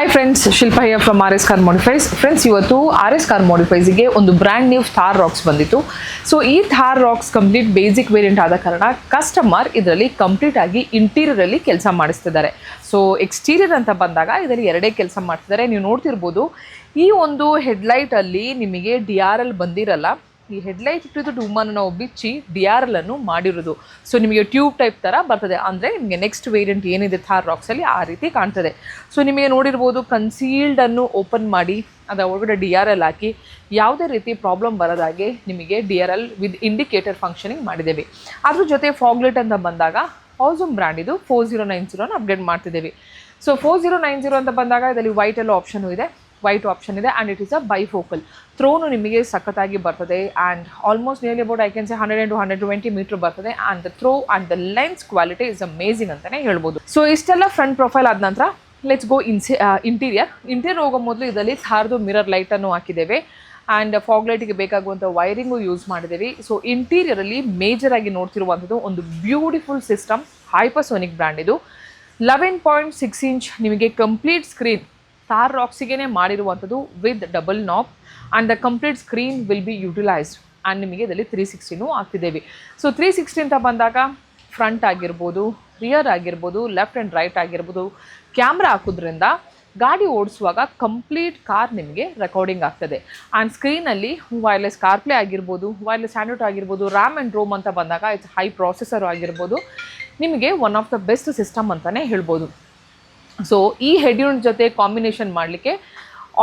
Hi friends, Shilpa here from R S car modifies. Friends, ಇವತ್ತು R S car ಮಾಡಿಫೈಸ್ಗೆ ಒಂದು brand new Thar Roxx ಬಂದಿತ್ತು. So ಈ Thar Roxx complete basic variant ಆದ ಕಾರಣ ಕಸ್ಟಮರ್ ಇದರಲ್ಲಿ ಕಂಪ್ಲೀಟ್ ಆಗಿ ಇಂಟೀರಿಯರಲ್ಲಿ ಕೆಲಸ ಮಾಡಿಸ್ತಿದ್ದಾರೆ. ಸೊ ಎಕ್ಸ್ಟೀರಿಯರ್ ಅಂತ ಬಂದಾಗ ಇದರಲ್ಲಿ ಎರಡೇ ಕೆಲಸ ಮಾಡ್ತಿದ್ದಾರೆ. ನೀವು ನೋಡ್ತಿರ್ಬೋದು, ಈ ಒಂದು ಹೆಡ್ಲೈಟಲ್ಲಿ ನಿಮಗೆ DRL ಬಂದಿರಲ್ಲ. ಈ ಹೆಡ್ಲೈಟ್ ಇಟ್ಟಿದ್ದು ಡೂಮನ್ನು ನಾವು ಬಿಚ್ಚಿ DRL ಅನ್ನು ಮಾಡಿರೋದು. ಸೊ ನಿಮಗೆ ಟ್ಯೂಬ್ ಟೈಪ್ ಥರ ಬರ್ತದೆ. ಅಂದರೆ ನಿಮಗೆ ನೆಕ್ಸ್ಟ್ ವೇರಿಯಂಟ್ ಏನಿದೆ ಥಾರ್ ರಾಕ್ಸಲ್ಲಿ ಆ ರೀತಿ ಕಾಣ್ತದೆ. ಸೊ ನಿಮಗೆ ನೋಡಿರ್ಬೋದು, ಕನ್ಸೀಲ್ಡನ್ನು ಓಪನ್ ಮಾಡಿ ಅದರ ಒಳಗಡೆ DRL ಹಾಕಿ ಯಾವುದೇ ರೀತಿ ಪ್ರಾಬ್ಲಮ್ ಬರೋದಾಗೆ ನಿಮಗೆ DRL ವಿತ್ ಇಂಡಿಕೇಟರ್ ಫಂಕ್ಷನಿಂಗ್ ಮಾಡಿದ್ದೇವೆ. ಅದ್ರ ಜೊತೆ ಫಾಗ್ಲೈಟ್ ಅಂತ ಬಂದಾಗ ಆಸಮ್ ಬ್ರ್ಯಾಂಡ್ ಇದು 4090 ಅಪ್ಡೇಟ್ ಮಾಡ್ತಿದ್ದೇವೆ. ಸೊ 4090 ಅಂತ ಬಂದಾಗ ಇದರಲ್ಲಿ ವೈಟ್ ಎಲ್ಲ ಆಪ್ಷನು ಇದೆ, ವೈಟ್ ಆಪ್ಷನ್ ಇದೆ, and it is a bifocal. ಥ್ರೋನು ನಿಮಗೆ ಸಖತ್ತಾಗಿ ಬರ್ತದೆ, and almost nearly about I can say 100 to 120 meter ಬರ್ತದೆ. And the throw and the lens quality is amazing ಅಂತಲೇ ಹೇಳ್ಬೋದು. ಸೊ ಇಷ್ಟೆಲ್ಲ ಫ್ರಂಟ್ ಪ್ರೊಫೈಲ್ ಆದ ನಂತರ ಲೆಟ್ಸ್ ಗೋ ಇಂಟೀರಿಯರ್ ಹೋಗೋ ಮೊದಲು ಇದರಲ್ಲಿ ಥಾರ್ದು ಮಿರರ್ ಲೈಟನ್ನು ಹಾಕಿದ್ದೇವೆ, ಆ್ಯಂಡ್ ಫಾಗ್ ಲೈಟಿಗೆ ಬೇಕಾಗುವಂಥ ವೈರಿಂಗು ಯೂಸ್ ಮಾಡಿದ್ದೀವಿ. ಸೊ ಇಂಟೀರಿಯರಲ್ಲಿ ಮೇಜರಾಗಿ ನೋಡ್ತಿರುವಂಥದ್ದು ಒಂದು ಬ್ಯೂಟಿಫುಲ್ ಸಿಸ್ಟಮ್, ಹೈಪರ್ಸೋನಿಕ್ ಬ್ರ್ಯಾಂಡ್ ಇದು. 11.6 ಇಂಚ್ ನಿಮಗೆ ಕಂಪ್ಲೀಟ್ ಸ್ಕ್ರೀನ್ ಥಾರ್ ರಾಕ್ಸಿಗೆ ಮಾಡಿರುವಂಥದ್ದು with double knob, and the complete screen will be utilised. And ನಿಮಗೆ ಇದರಲ್ಲಿ 360 ಹಾಕ್ತಿದ್ದೇವೆ. ಸೊ 360 ಅಂತ ಬಂದಾಗ ಫ್ರಂಟ್ ಆಗಿರ್ಬೋದು, ರಿಯರ್ ಆಗಿರ್ಬೋದು, ಲೆಫ್ಟ್ ಆ್ಯಂಡ್ ರೈಟ್ ಆಗಿರ್ಬೋದು, ಕ್ಯಾಮ್ರಾ ಹಾಕೋದ್ರಿಂದ ಗಾಡಿ ಓಡಿಸುವಾಗ ಕಂಪ್ಲೀಟ್ ಕಾರ್ ನಿಮಗೆ ರೆಕಾರ್ಡಿಂಗ್ ಆಗ್ತದೆ. ಆ್ಯಂಡ್ ಸ್ಕ್ರೀನಲ್ಲಿ ವೈರ್ಲೆಸ್ ಕಾರ್ಪ್ಲೇ ಆಗಿರ್ಬೋದು, ವೈರ್ಲೆಸ್ ಹ್ಯಾಂಡ್ಔಟ್ ಆಗಿರ್ಬೋದು, ರ್ಯಾಮ್ ಆ್ಯಂಡ್ ರೋಮ್ ಅಂತ ಬಂದಾಗ ಇಟ್ಸ್ ಹೈ ಪ್ರೊಸೆಸರ್ ಆಗಿರ್ಬೋದು, ನಿಮಗೆ one of the best system ಅಂತಲೇ ಹೇಳ್ಬೋದು. ಸೊ ಈ ಹೆಡ್ ಯೂನಿಟ್ ಜೊತೆ ಕಾಂಬಿನೇಷನ್ ಮಾಡಲಿಕ್ಕೆ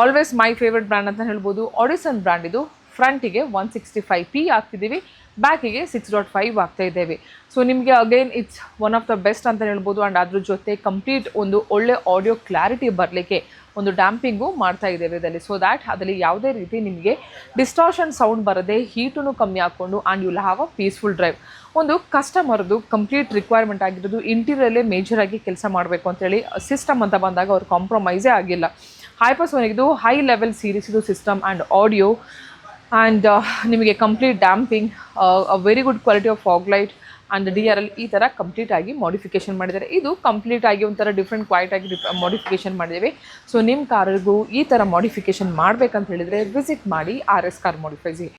ಆಲ್ವೇಸ್ ಮೈ ಫೇವ್ರೆಟ್ ಬ್ರ್ಯಾಂಡ್ ಅಂತ ಹೇಳ್ಬೋದು, ಆಡಿಸನ್ ಬ್ರ್ಯಾಂಡ್ ಇದು. ಫ್ರಂಟಿಗೆ 165p ಹಾಕ್ತಿದ್ದೀವಿ, ಬ್ಯಾಕಿಗೆ 6.5 ಆಗ್ತಾ ಇದ್ದೇವೆ. ಸೊ ನಿಮಗೆ again it's one of the best ಅಂತ ಹೇಳ್ಬೋದು. ಆ್ಯಂಡ್ ಅದ್ರ ಜೊತೆ ಕಂಪ್ಲೀಟ್ ಒಂದು ಒಳ್ಳೆ ಆಡಿಯೋ ಕ್ಲಾರಿಟಿ ಬರಲಿಕ್ಕೆ ಒಂದು ಡ್ಯಾಂಪಿಂಗು ಮಾಡ್ತಾ ಇದ್ದೇವೆ ಇದರಲ್ಲಿ. ಸೊ ದ್ಯಾಟ್ ಅದರಲ್ಲಿ ಯಾವುದೇ ರೀತಿ ನಿಮಗೆ ಡಿಸ್ಟಾರ್ಷನ್ ಸೌಂಡ್ ಬರದೆ ಹೀಟನ್ನು ಕಮ್ಮಿ ಹಾಕ್ಕೊಂಡು and you'll have a peaceful drive. ಒಂದು ಕಸ್ಟಮರ್ದು ಕಂಪ್ಲೀಟ್ ರಿಕ್ವೈರ್ಮೆಂಟ್ ಆಗಿರೋದು ಇಂಟೀರಿಯರಲ್ಲೇ ಮೇಜರಾಗಿ ಕೆಲಸ ಮಾಡಬೇಕು ಅಂತೇಳಿ. ಸಿಸ್ಟಮ್ ಅಂತ ಬಂದಾಗ ಅವ್ರು ಕಾಂಪ್ರಮೈಸೇ ಆಗಿಲ್ಲ. ಹೈಪರ್ಸೋನಿಕ್ದು ಹೈ ಲೆವೆಲ್ ಸೀರೀಸ್ ಇದು ಸಿಸ್ಟಮ್ ಆ್ಯಂಡ್ ಆಡಿಯೋ, ಆ್ಯಂಡ್ ನಿಮಗೆ complete damping, very good quality of fog light and DRL ಈ ಥರ ಕಂಪ್ಲೀಟಾಗಿ ಮಾಡಿಫಿಕೇಷನ್ ಮಾಡಿದ್ದಾರೆ. ಇದು ಕಂಪ್ಲೀಟಾಗಿ ಒಂಥರ ಡಿಫ್ರೆಂಟ್ ಕ್ವಾಲಿಟಾಗಿ ಮಾಡಿಫಿಕೇಷನ್ ಮಾಡಿದ್ದೇವೆ. ಸೊ ನಿಮ್ಮ ಕಾರಿಗೂ ಈ ಥರ ಮಾಡಿಫಿಕೇಷನ್ ಮಾಡಬೇಕಂತ ಹೇಳಿದರೆ ವಿಸಿಟ್ ಮಾಡಿ ಆರ್ ಎಸ್ ಕಾರ್ ಮಾಡಿಫೈಸ್ಗೆ.